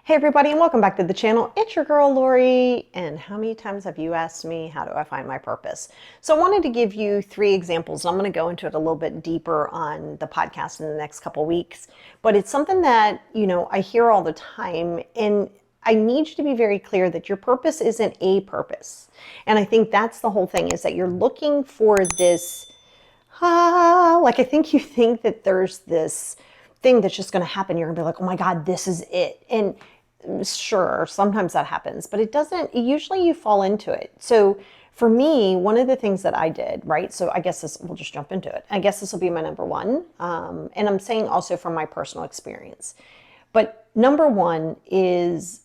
Hey everybody, and welcome back to the channel. It's your girl Lori, and how many times have you asked me, how do I find my purpose? So I wanted to give you 3 examples. I'm going to go into it a little bit deeper on the podcast in the next couple weeks, but it's something that, I hear all the time, and I need you to be very clear that your purpose isn't a purpose. And I think that's the whole thing, is that you're looking for this, I think you think that there's this thing that's just going to happen. You're going to be like, oh my God, this is it. And sure, sometimes that happens, but it doesn't, usually you fall into it. So for me, one of the things that I did, right? So I guess we'll just jump into it. I guess this will be my number one. And I'm saying also from my personal experience. But number one is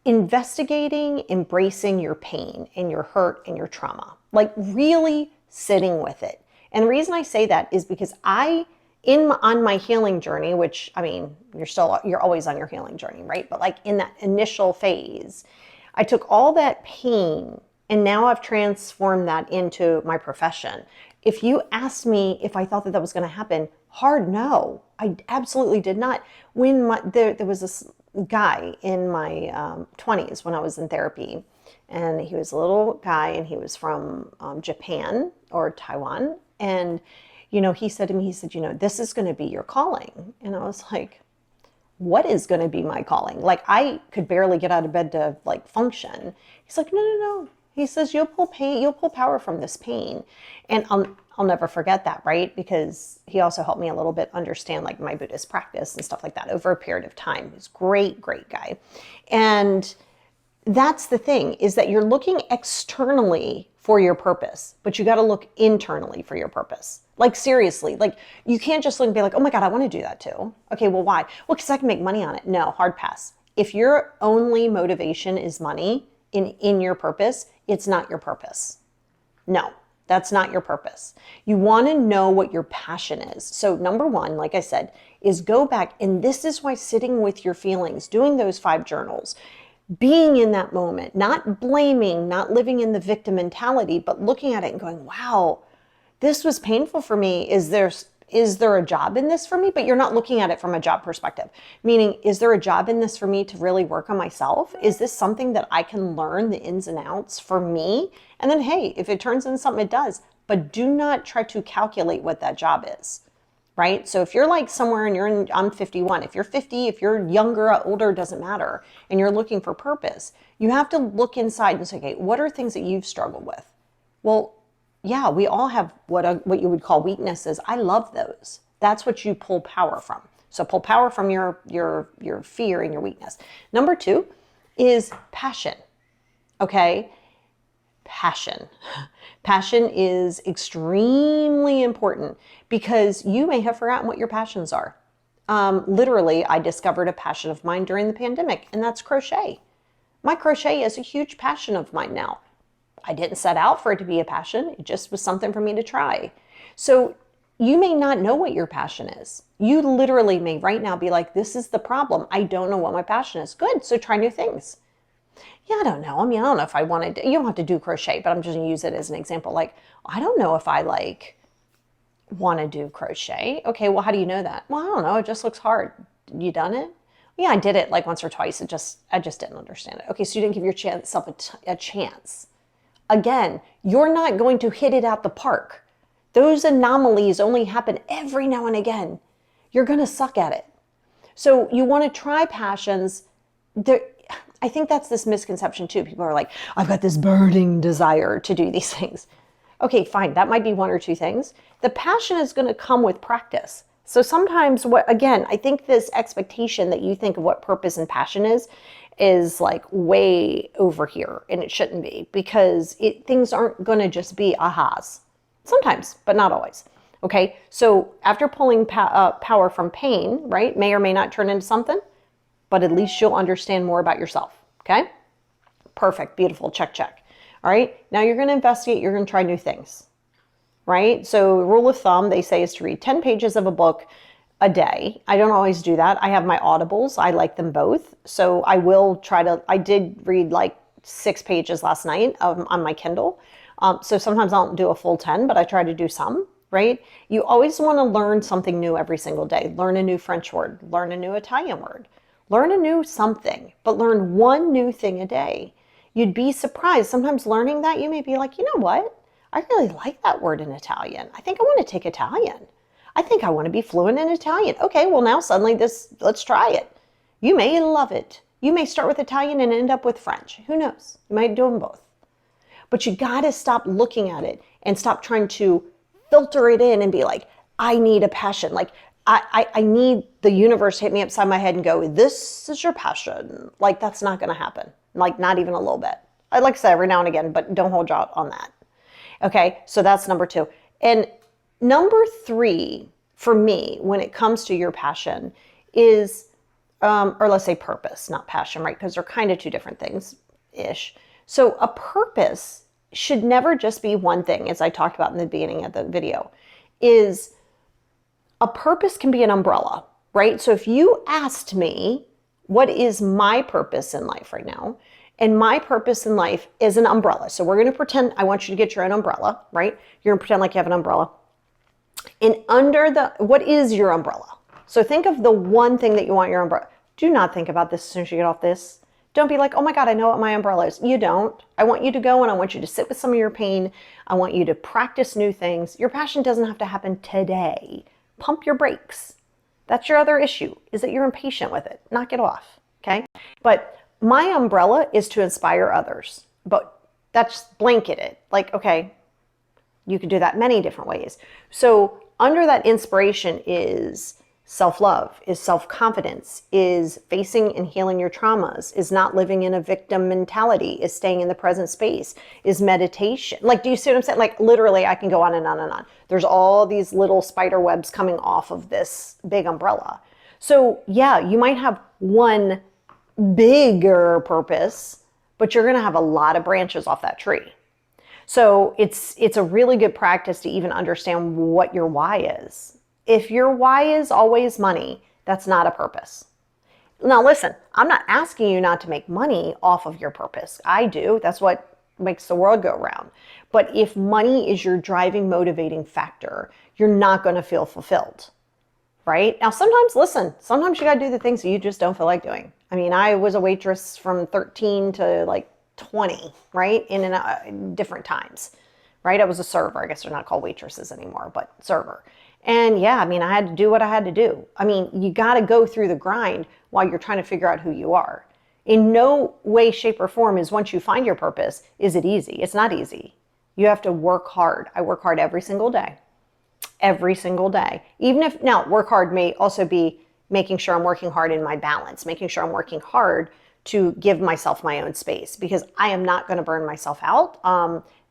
investigating, embracing your pain and your hurt and your trauma, like really sitting with it. And the reason I say that is because on my healing journey, which, I mean, you're always on your healing journey, right? But like in that initial phase, I took all that pain and now I've transformed that into my profession. If you asked me if I thought that was going to happen, hard no. I absolutely did not. When there was this guy in my 20s when I was in therapy, and he was a little guy, and he was from Japan or Taiwan, and he said to me, he said, this is going to be your calling. And I was like, what is going to be my calling? Like, I could barely get out of bed to like function. He's like, no. He says, you'll pull power from this pain. And I'll never forget that, right? Because he also helped me a little bit understand like my Buddhist practice and stuff like that over a period of time. He's a great guy. And that's the thing, is that you're looking externally for your purpose, but you got to look internally for your purpose. Like seriously, like you can't just look and be like, oh my God, I want to do that too. Okay, well, why? Well, because I can make money on it. No, hard pass. If your only motivation is money in your purpose, it's not your purpose. No, that's not your purpose. You want to know what your passion is. So number one, like I said, is go back. And this is why sitting with your feelings, doing those 5 journals, being in that moment, not blaming, not living in the victim mentality, but looking at it and going, wow, this was painful for me. Is there a job in this for me? But you're not looking at it from a job perspective. Meaning, is there a job in this for me to really work on myself? Is this something that I can learn the ins and outs for me? And then, hey, if it turns into something, it does. But do not try to calculate what that job is. Right? So if you're like somewhere and I'm 51, if you're 50, if you're younger, older, doesn't matter, and you're looking for purpose, you have to look inside and say, okay, what are things that you've struggled with? Well, yeah, we all have what you would call weaknesses. I love those. That's what you pull power from. So pull power from your fear and your weakness. Number 2 is passion. Okay? Passion. Passion is extremely important because you may have forgotten what your passions are. Literally, I discovered a passion of mine during the pandemic, and that's crochet. My crochet is a huge passion of mine now. I didn't set out for it to be a passion. It just was something for me to try. So you may not know what your passion is. You literally may right now be like, this is the problem. I don't know what my passion is. Good. So try new things. Yeah, I don't know. I mean, I don't know if I want to, you don't have to do crochet, but I'm just going to use it as an example. Like, I don't know if I want to do crochet. Okay, well, how do you know that? Well, I don't know. It just looks hard. You done it? Yeah, I did it like once or twice. I just didn't understand it. Okay, so you didn't give yourself a chance. Again, you're not going to hit it out the park. Those anomalies only happen every now and again. You're going to suck at it. So you want to try passions. I think that's this misconception too. People are like, I've got this burning desire to do these things. Okay, fine. That might be 1 or 2 things. The passion is going to come with practice. So sometimes I think this expectation that you think of what purpose and passion is like way over here, and it shouldn't be, because things aren't going to just be ahas. Sometimes, but not always. Okay, so after pulling power from pain, right, may or may not turn into something, but at least you'll understand more about yourself. Okay, perfect, beautiful, check. All right, now you're going to investigate, you're going to try new things, right? So rule of thumb, they say, is to read 10 pages of a book a day. I don't always do that. I have my audibles. I like them both. So I did read like 6 pages last night on my Kindle. So sometimes I don't do a full 10, but I try to do some, right? You always want to learn something new every single day. Learn a new French word, learn a new Italian word, Learn a new something, but learn one new thing a day. You'd be surprised. Sometimes learning that, you may be like, you know what? I really like that word in Italian. I think I want to take Italian. I think I want to be fluent in Italian. Okay, well now suddenly let's try it. You may love it. You may start with Italian and end up with French. Who knows? You might do them both. But you got to stop looking at it and stop trying to filter it in and be like, I need a passion. Like, I need the universe to hit me upside my head and go, this is your passion. Like, that's not going to happen. Like, not even a little bit. I like to say every now and again, but don't hold out on that. Okay, so that's number 2. And number 3 for me, when it comes to your passion, is, or let's say purpose, not passion, right? Because they're kind of two different things-ish. So a purpose should never just be one thing, as I talked about in the beginning of the video, is a purpose can be an umbrella, right? So if you asked me, what is my purpose in life right now? And my purpose in life is an umbrella. So we're going to pretend, I want you to get your own umbrella, right? You're going to pretend like you have an umbrella. And what is your umbrella? So think of the one thing that you want your umbrella. Do not think about this as soon as you get off this. Don't be like, oh my God, I know what my umbrella is. You don't. I want you to go and I want you to sit with some of your pain. I want you to practice new things. Your passion doesn't have to happen today. Pump your brakes. That's your other issue, is that you're impatient with it. Knock it off, okay? But my umbrella is to inspire others. But that's blanketed. Like, okay, you could do that many different ways. So under that inspiration is self-love, is self-confidence, is facing and healing your traumas, is not living in a victim mentality, is staying in the present space, is meditation. Like, do you see what I'm saying? Like, literally, I can go on and on and on. There's all these little spider webs coming off of this big umbrella. So yeah, you might have one bigger purpose, but you're going to have a lot of branches off that tree. So it's a really good practice to even understand what your why is. If your why is always money, that's not a purpose. Now listen, I'm not asking you not to make money off of your purpose. I do. That's what makes the world go round. But if money is your driving, motivating factor, you're not going to feel fulfilled, right? Now sometimes you got to do the things that you just don't feel like doing. I mean, I was a waitress from 13 to like 20, right? In different times, right? I was a server. I guess they're not called waitresses anymore, but server. And yeah, I mean, I had to do what I had to do. I mean, you got to go through the grind while you're trying to figure out who you are. In no way, shape, or form is once you find your purpose, is it easy? It's not easy. You have to work hard. I work hard every single day. Every single day. Even if, now, work hard may also be making sure I'm working hard in my balance, making sure I'm working hard to give myself my own space, because I am not going to burn myself out.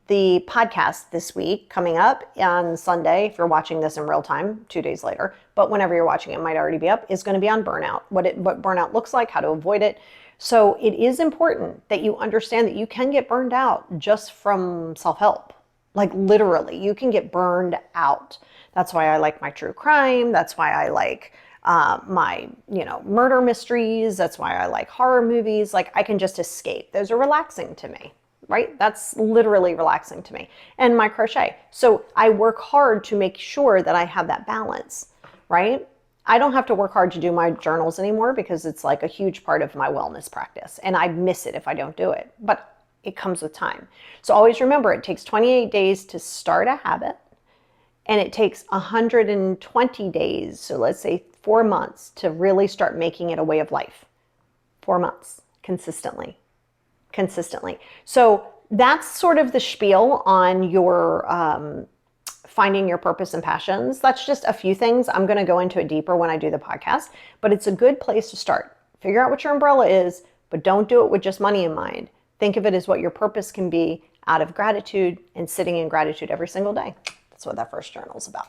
The podcast this week coming up on Sunday, if you're watching this in real time, 2 days later, but whenever you're watching it might already be up, is going to be on burnout, what burnout looks like, how to avoid it. So it is important that you understand that you can get burned out just from self-help. Like literally, you can get burned out. That's why I like my true crime. That's why I like my, murder mysteries. That's why I like horror movies. Like I can just escape. Those are relaxing to me. Right? That's literally relaxing to me. And my crochet. So I work hard to make sure that I have that balance, right? I don't have to work hard to do my journals anymore because it's like a huge part of my wellness practice. And I miss it if I don't do it, but it comes with time. So always remember, it takes 28 days to start a habit and it takes 120 days. So let's say 4 months to really start making it a way of life. 4 months consistently. So that's sort of the spiel on your finding your purpose and passions. That's just a few things. I'm going to go into it deeper when I do the podcast, but it's a good place to start. Figure out what your umbrella is, but don't do it with just money in mind. Think of it as what your purpose can be out of gratitude and sitting in gratitude every single day. That's what that first journal is about.